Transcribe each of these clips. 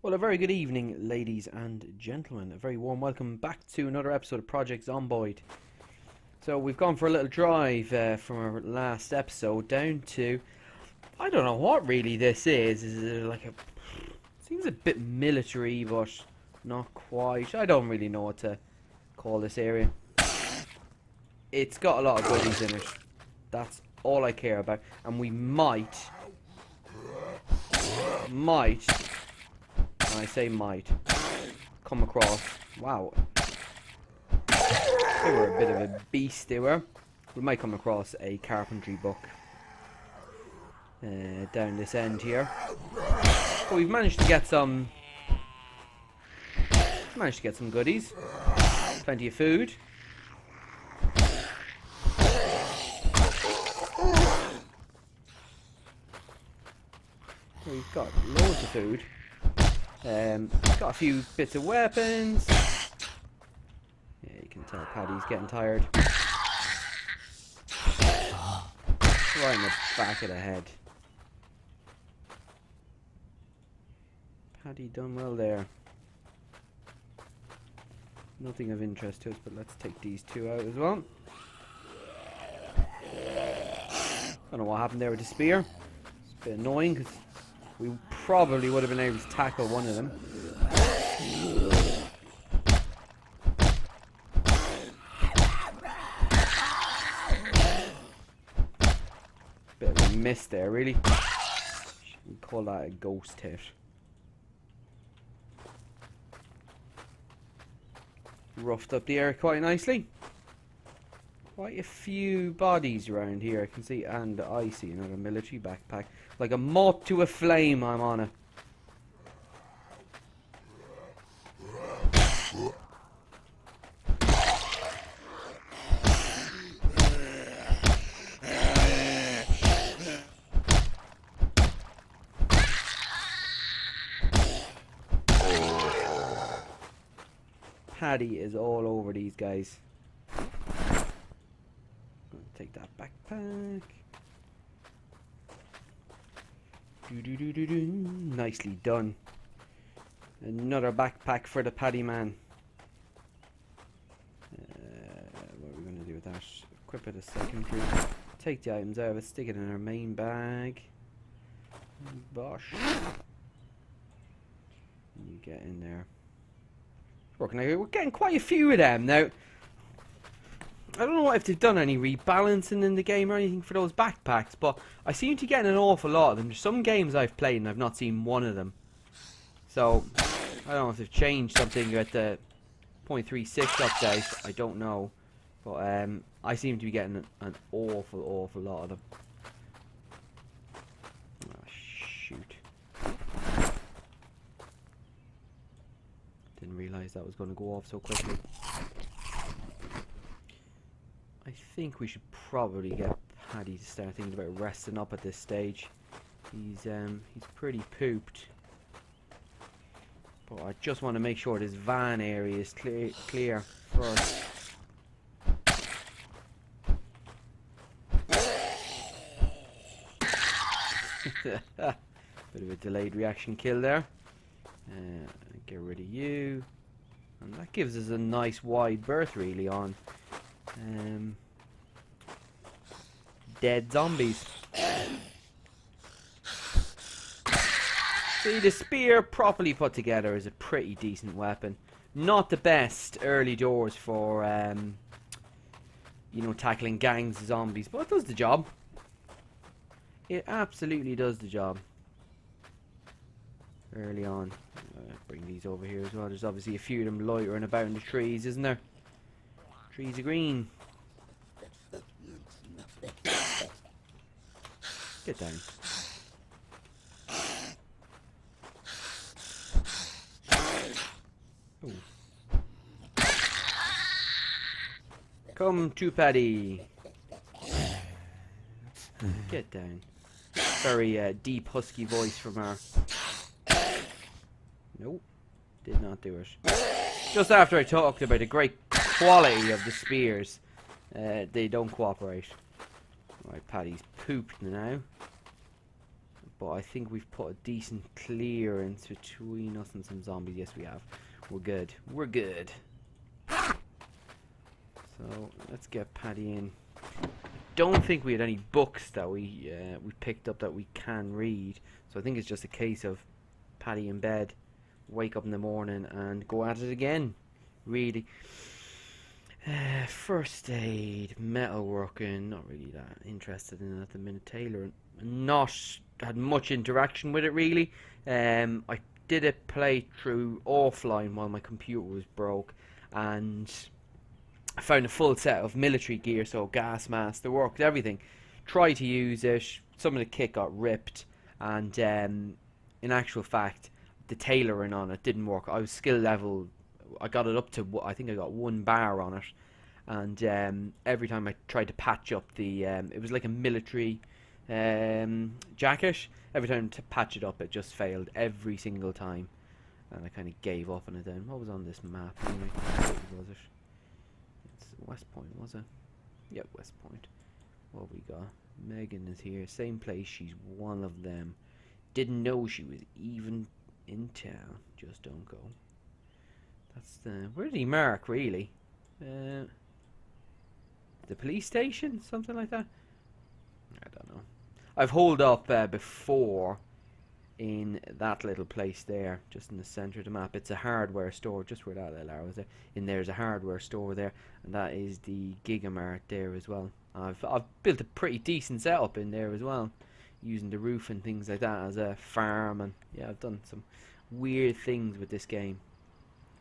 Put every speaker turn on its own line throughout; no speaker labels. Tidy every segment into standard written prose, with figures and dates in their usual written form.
Well, a very good evening, ladies and gentlemen. A very warm welcome back to another episode of Project Zomboid. So we've gone for a little drive from our last episode down to... I don't know what really this is. Is it like a... Seems a bit military, but not quite. I don't really know what to call this area. It's got a lot of goodies in it. That's all I care about. And we might... I say might come across. Wow, they were a bit of a beast. They were. We might come across a carpentry book down this end here. But we've managed to get some. Goodies. Plenty of food. We've got loads of food. Got a few bits of weapons. Yeah, you can tell Paddy's getting tired. Right in the back of the head. Paddy done well there. Nothing of interest to us, but let's take these two out as well. Don't know what happened there with the spear. It's a bit annoying because we probably would have been able to tackle one of them. Bit of a miss there, really. We call that a ghost hit. Roughed up the air quite nicely. Quite a few bodies around here I can see, and I see another military backpack. Like a moth to a flame, I'm on it. Paddy is all over these guys. Take that backpack. Nicely done. Another backpack for the Paddy man. What are we going to do with that? Equip it a secondary. Take the items out of it. Stick it in our main bag. Bosh. You get in there. Working out. We're getting quite a few of them now. I don't know if they've done any rebalancing in the game or anything for those backpacks, but I seem to get an awful lot of them. There's some games I've played and I've not seen one of them. So, I don't know if they've changed something at the 0.36 update. I don't know. But I seem to be getting an awful lot of them. Oh, shoot. Didn't realise that was going to go off so quickly. I think we should probably get Paddy to start thinking about resting up at this stage. He's pretty pooped. But I just want to make sure this van area is clear first. Bit of a delayed reaction kill there. Get rid of you. And that gives us a nice wide berth really on dead zombies. See, the spear properly put together is a pretty decent weapon. Not the best early doors for you know, tackling gangs of zombies, but it does the job. It absolutely does the job early on. Bring these over here as well. There's obviously a few of them loitering about in the trees, isn't there? Trees are green. Get down. Ooh. Come to Paddy. Get down. Very deep husky voice from her. Nope. Did not do it. Just after I talked about the great quality of the spears, they don't cooperate. Right, Paddy's pooped now. but I think we've put a decent clearance between us and some zombies. Yes, we have. We're good. We're good. So let's get Paddy in. Don't think we had any books that we picked up that we can read. So I think it's just a case of Paddy in bed, wake up in the morning and go at it again. Really. First aid, metalworking, not really that interested in it at the minute. Tailoring, not had much interaction with it really. I did a playthrough offline while my computer was broke, and I found a full set of military gear, so gas mask, the works, everything. Tried to use it, some of the kit got ripped, and in actual fact, the tailoring on it didn't work. I was skill level, I got it up to, I think I got 1 bar on it, and every time I tried to patch up the, it was like a military jacket. Every time to patch it up, it just failed every single time, and I kind of gave up on it then. What was on this map anyway? What was it? West Point, was it? Yep, West Point. What we got? Megan is here. Same place. She's one of them. Didn't know she was even in town. Just don't go. That's the... Where did he mark, really? The police station? Something like that? I don't know. I've holed up before in that little place there, just in the centre of the map. It's a hardware store, just where that little arrow is there. In there's a hardware store there, and that is the Gigamart there as well. I've built a pretty decent setup in there as well, using the roof and things like that as a farm, and yeah, I've done some weird things with this game.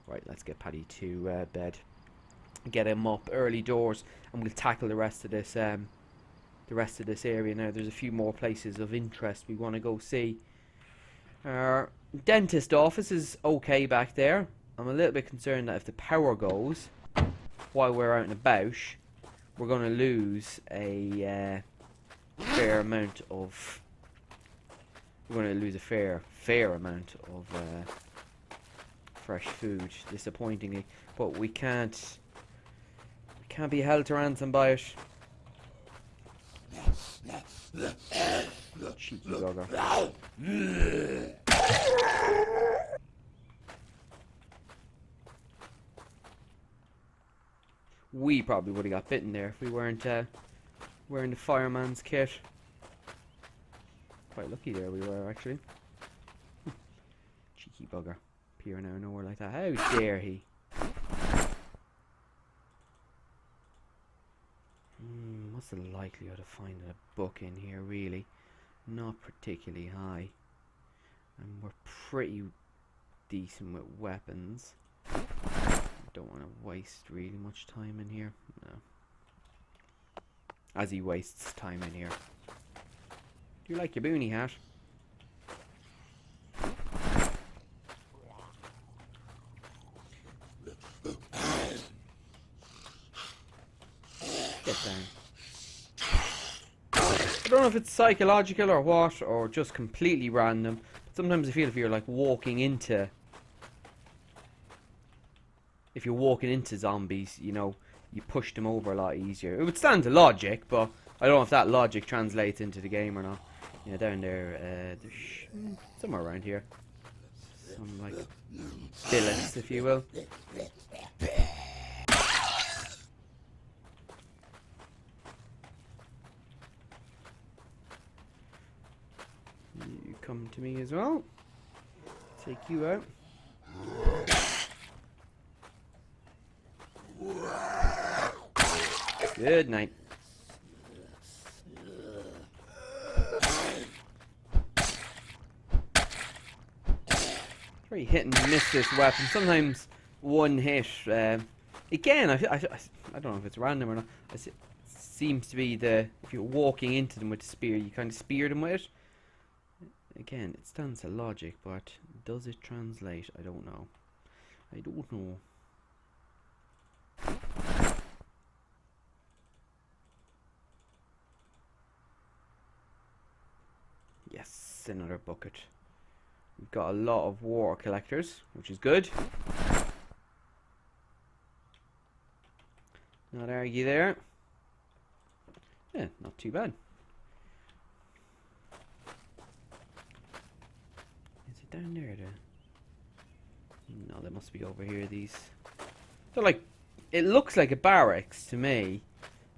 Right, let's get Paddy to bed, get him up early doors, and we'll tackle the rest of this area now. There's a few more places of interest we want to go see. Our dentist office is okay back there. I'm a little bit concerned that if the power goes while we're out and about, we're going to lose a fair amount of. We're going to lose a fair amount of fresh food, disappointingly. But we can't be held to ransom by it. Cheeky bugger. We probably would have got bitten there if we weren't wearing the fireman's kit. Quite lucky there we were, actually. Cheeky bugger. Peering out of nowhere like that. How dare he? What's the likelihood of finding a book in here, really? Not particularly high. And we're pretty decent with weapons. Don't want to waste really much time in here. No. As he wastes time in here. Do you like your boonie hat? Get down. I don't know if it's psychological or what, or just completely random. But sometimes I feel if you're like walking into zombies, you know, you push them over a lot easier. It would stand to logic, but I don't know if that logic translates into the game or not. Yeah, down there, there's somewhere around here. Some like billets, if you will. You come to me as well. Take you out. Good night. Very hit and miss this weapon. Sometimes one hit. Again, I don't know if it's random or not. It seems to be if you're walking into them with the spear, you kind of spear them with it. Again, it stands to logic, but does it translate? I don't know. I don't know. Yes, another bucket. We've got a lot of water collectors, which is good. Not argue there. Yeah, not too bad. they down there? No, they must be over here, these. They're like... It looks like a barracks to me.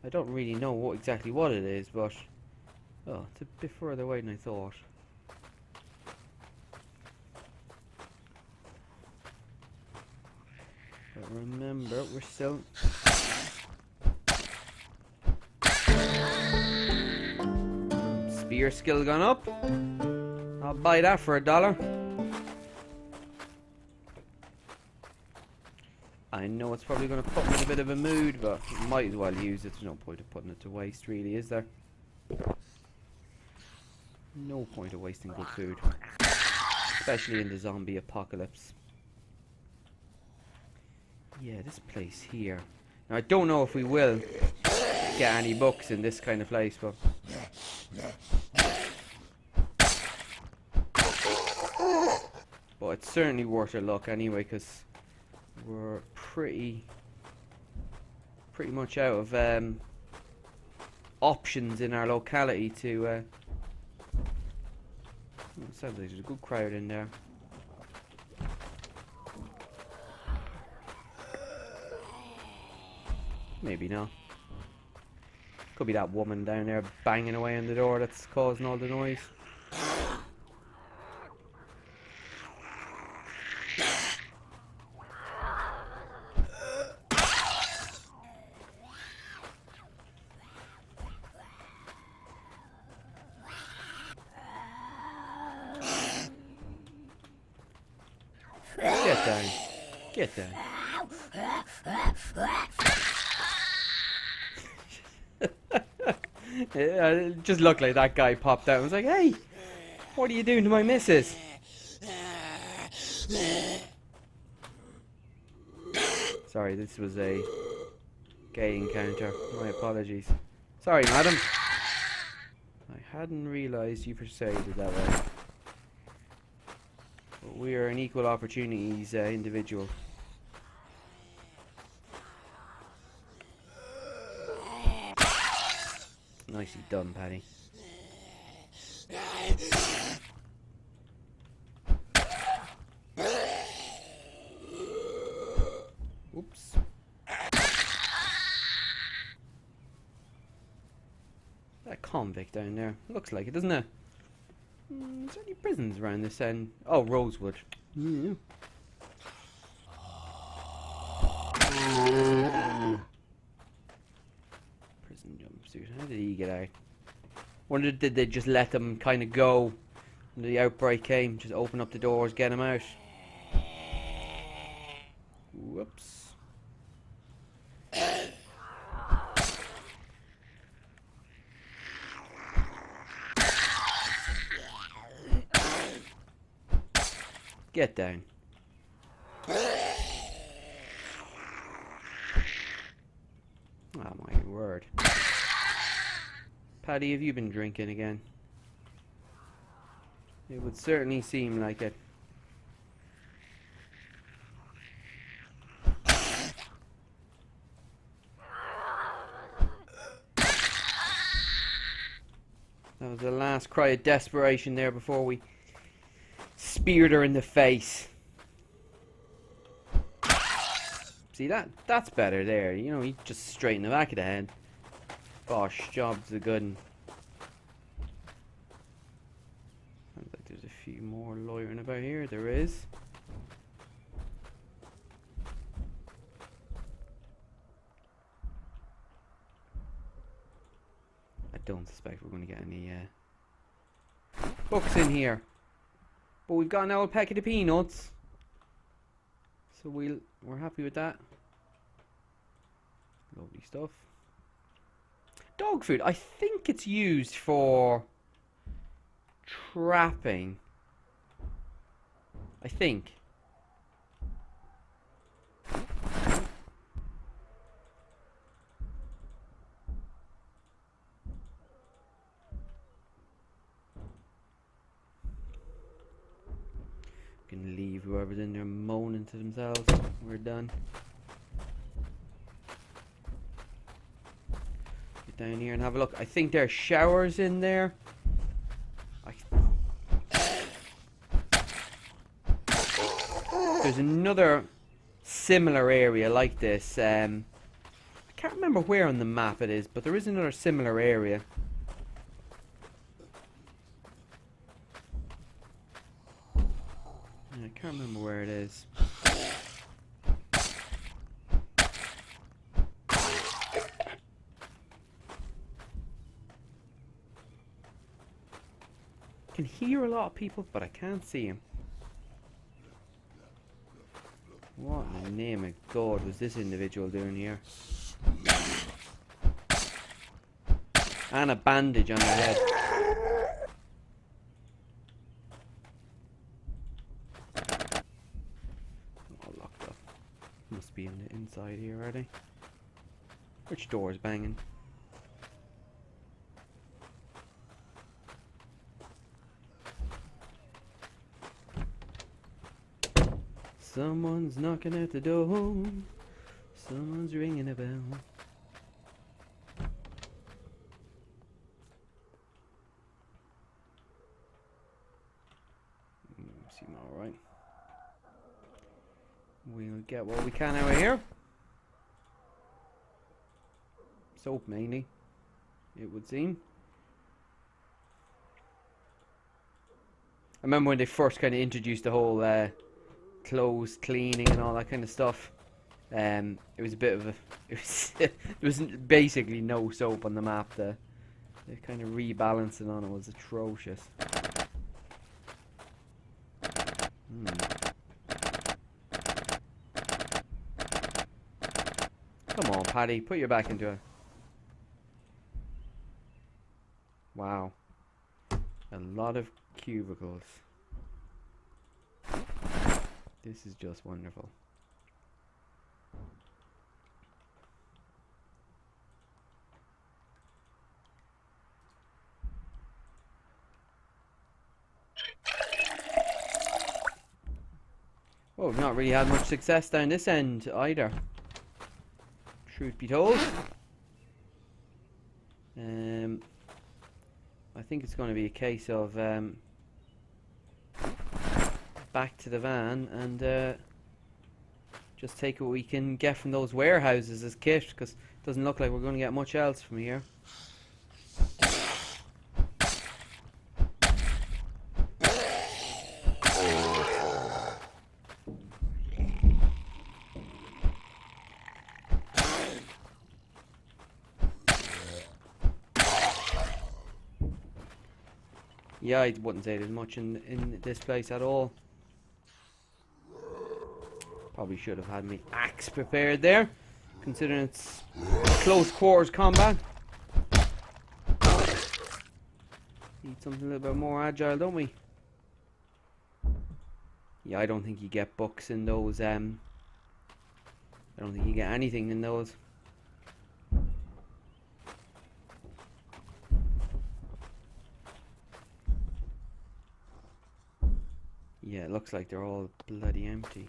I don't really know exactly what it is, but... Oh, it's a bit further away than I thought. But remember, we're still... Spear skill gone up. I'll buy that for $1. I know it's probably going to put me in a bit of a mood, but might as well use it. There's no point of putting it to waste, really, is there? No point of wasting good food. Especially in the zombie apocalypse. Yeah, this place here. Now, I don't know if we will get any books in this kind of place, but... But it's certainly worth a look anyway, because we're pretty much out of options in our locality to... it sounds like there's a good crowd in there. Maybe not. Could be that woman down there banging away on the door that's causing all the noise. Get down. Get down. It just looked like that guy popped out and was like, hey, what are you doing to my missus? Sorry, this was a gay encounter. My apologies. Sorry, madam. I hadn't realised you persuaded that way. But we are an equal opportunities individual. Nicely done, Paddy. Oops. That convict down there. Looks like it, doesn't it? Is there any prisons around this end? Oh, Rosewood. Yeah. Prison jumpsuit. How did he get out? Wonder did they just let them kind of go when the outbreak came? Just open up the doors, get him out. Whoops. Get down. Oh my word. Paddy, have you been drinking again? It would certainly seem like it. That was the last cry of desperation there before we speared her in the face. See, that's better there. You know, you just straighten the back of the head. Gosh, job's a good one. Sounds like there's a few more loitering about here. There is. I don't suspect we're going to get any books in here. But we've got an old packet of peanuts. So we're happy with that. Lovely stuff. Dog food. I think it's used for trapping. I think. Can leave whoever's in there moaning to themselves. We're done. Get down here and have a look. I think there's showers in there. There's another similar area like this. I can't remember where on the map it is, but there is another similar area. I can't remember where it is. I can hear a lot of people, but I can't see them. What in the name of God was this individual doing here? And a bandage on their head. All locked up. Must be on the inside here, are they? Which door is banging? Someone's knocking at the door. Someone's ringing a bell. Seem alright. We'll get what we can out of here. Soap mainly, it would seem. I remember when they first kind of introduced the whole clothes cleaning and all that kind of stuff. It was a bit of a... there was basically no soap on the map. The kind of rebalancing on it was atrocious. Come on, Paddy, put your back into it. Wow. A lot of cubicles. This is just wonderful. Well, we've not really had much success down this end either, truth be told. I think it's going to be a case of back to the van and just take what we can get from those warehouses as kit, because it doesn't look like we're going to get much else from here. Yeah, I wouldn't say there's much in this place at all. Probably should have had my axe prepared there, considering it's close quarters combat. Need something a little bit more agile, don't we? Yeah, I don't think you get books in those. I don't think you get anything in those. Yeah, it looks like they're all bloody empty.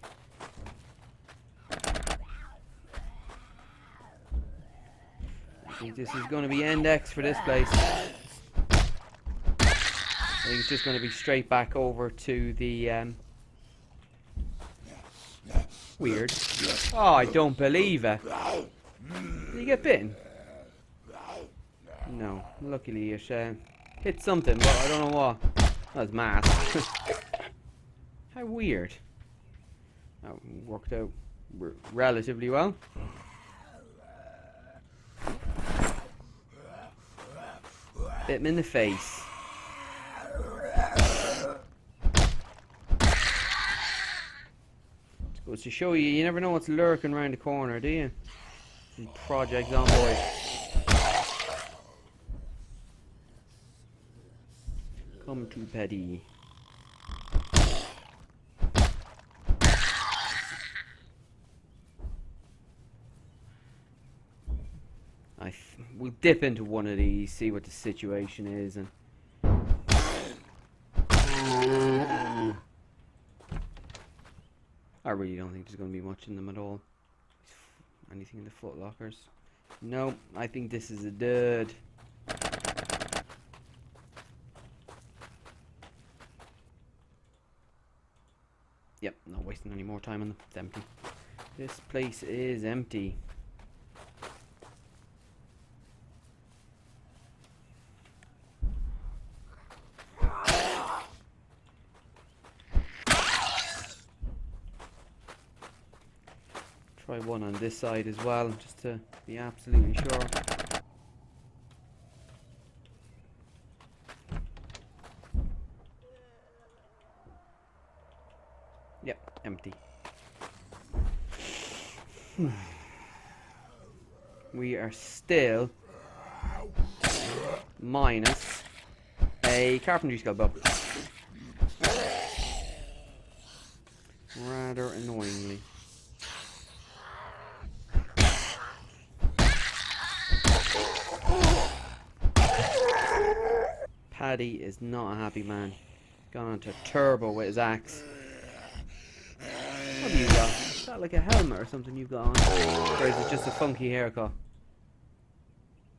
I think this is going to be end X for this place. I think it's just going to be straight back over to the weird. Oh, I don't believe it. Did you get bitten? No. Luckily it hit something, but I don't know what. That was mass. How weird. That worked out relatively well. Bit him in the face. Just goes to show you, you never know what's lurking around the corner, do you? In Project Zomboid. Come to Paddy. We'll dip into one of these, see what the situation is, and I really don't think there's going to be much in them at all. Anything in the foot lockers? No, I think this is a dud. Yep, not wasting any more time on them. It's empty. This place is empty. Try one on this side as well, just to be absolutely sure. Yep, empty. We are still minus a carpentry skill book. Rather annoyingly. Paddy is not a happy man. Gone on to turbo with his axe. What have you got? Is that like a helmet or something you've got on? Or is it just a funky haircut?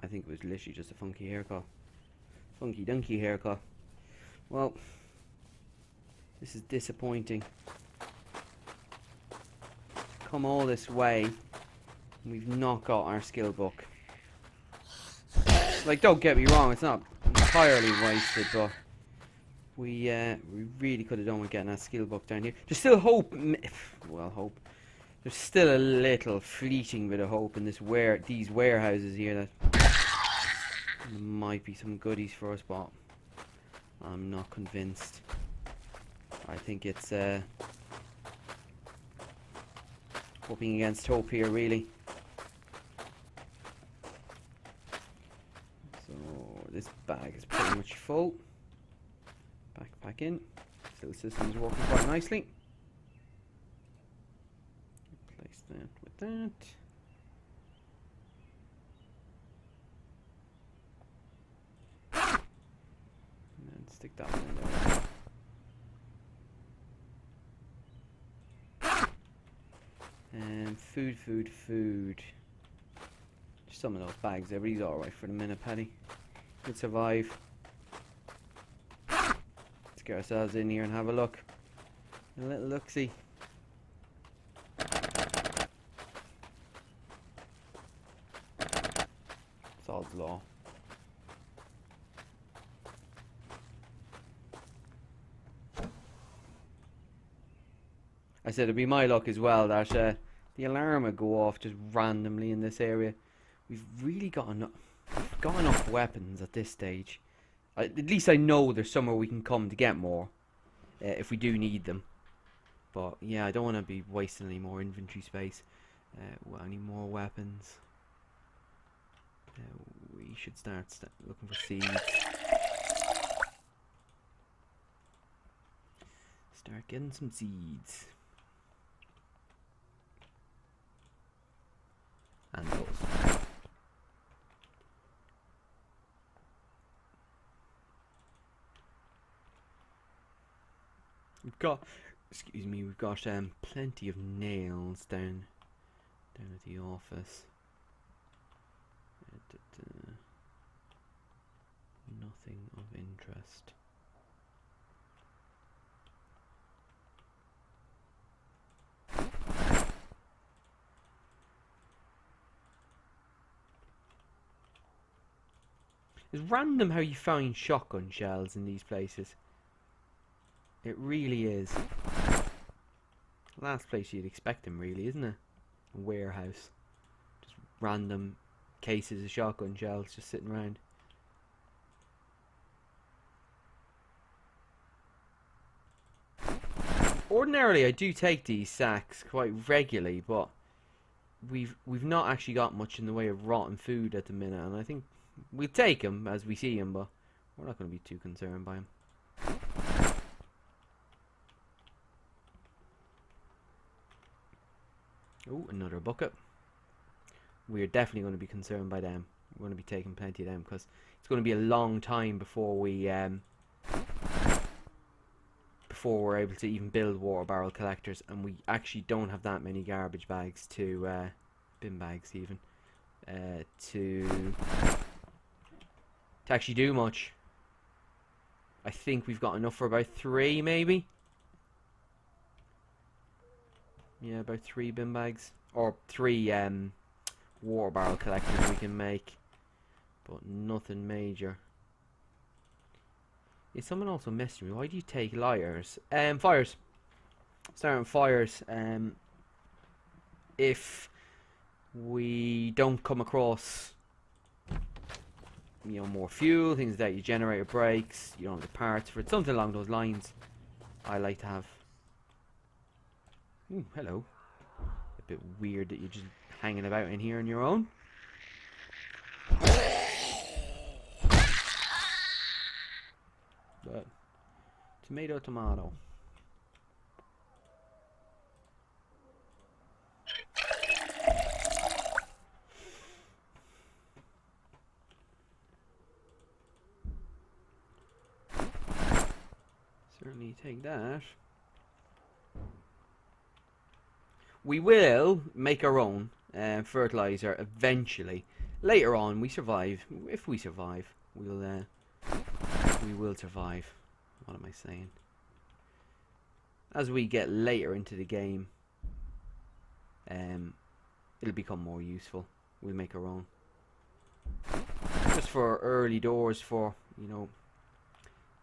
I think it was literally just a funky haircut. Funky dunky haircut. Well, this is disappointing. Come all this way, and we've not got our skill book. Like, don't get me wrong, it's not entirely wasted, but we really could have done with getting that skill book down here. There's still hope. Well, hope. There's still a little fleeting bit of hope in these warehouses here that there might be some goodies for us, but I'm not convinced. I think it's hoping against hope here, really. So this bag is pretty much full. Backpack in. Still, system is working quite nicely. Replace that with that. And stick that one in there. And food. Just some of those bags there, but he's alright for the minute, Paddy. Could survive. Let's get ourselves in here and have a look. A little look-see. Sod's law. I said it'd be my luck as well that the alarm would go off just randomly in this area. We've really got enough weapons at this stage. At least I know there's somewhere we can come to get more if we do need them. But yeah, I don't want to be wasting any more inventory space. Well, any more weapons? We should start looking for seeds. Start getting some seeds. And those. We've got plenty of nails down at the office. Nothing of interest. It's random how you find shotgun shells in these places. It really is. Last place you'd expect them, really, isn't it? A warehouse. Just random cases of shotgun shells just sitting around. Ordinarily, I do take these sacks quite regularly, but we've not actually got much in the way of rotten food at the minute, and I think we'll take them as we see them, but we're not going to be too concerned by them. Oh, another bucket. We're definitely going to be concerned by them. We're going to be taking plenty of them because it's going to be a long time before we're able to even build water barrel collectors, and we actually don't have that many garbage bags to bin bags even to actually do much. I think we've got enough for about 3 maybe. Yeah, about 3 bin bags. Or 3 water barrel collectors we can make. But nothing major. Is someone also messaging me? Why do you take liars? Fires. Starting fires. If we don't come across, more fuel, things that your generator breaks, you don't have the parts for it, something along those lines, I like to have. Ooh, hello. A bit weird that you're just hanging about in here on your own. But tomato, tomato. Certainly take that. We will make our own fertilizer eventually. Later on, we survive. If we survive, we will survive. What am I saying? As we get later into the game, it'll become more useful. We'll make our own. Just for early doors, for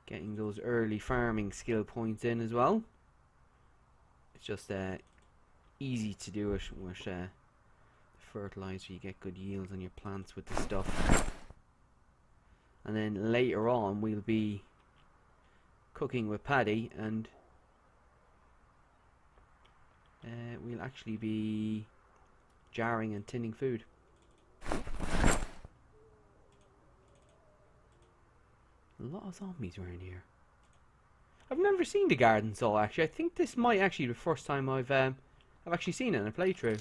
getting those early farming skill points in as well. It's just easy to do it with fertilizer. You get good yields on your plants with the stuff. And then later on we'll be cooking with Paddy, and we'll actually be jarring and tinning food. A lot of zombies were in here. I've never seen the garden saw, actually. I think this might actually be the first time I've actually seen it in a playthrough.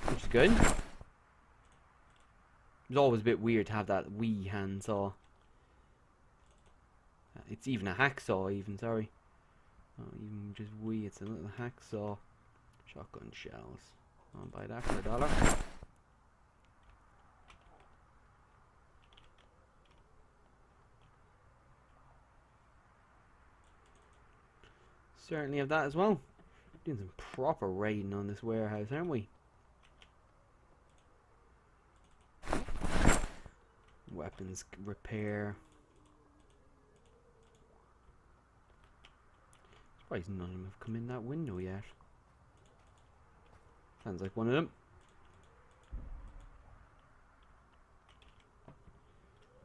Which is good. It's always a bit weird to have that wee handsaw. It's even a hacksaw, even, sorry. Not even just wee, it's a little hacksaw. Shotgun shells. I'll buy that for $1. Certainly have that as well. Doing some proper raiding on this warehouse, aren't we? Weapons repair. Surprised none of them have come in that window yet. Sounds like one of them.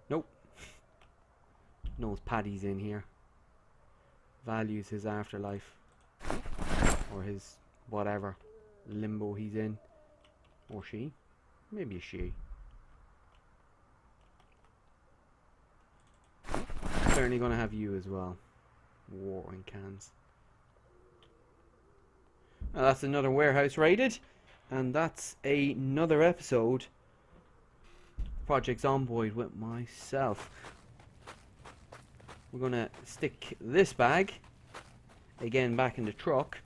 Nope. Knows Paddy's in here. Values his afterlife. Or his whatever limbo he's in. Or she. Maybe a she. Certainly gonna have you as well. Watering cans. Well, that's another warehouse raided. And that's another episode Project Zomboid with myself. We're gonna stick this bag again back in the truck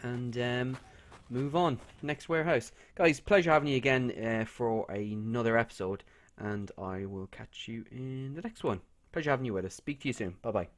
and move on. Next warehouse. Guys, pleasure having you again for another episode, and I will catch you in the next one. Pleasure having you with us. Speak to you soon. Bye bye.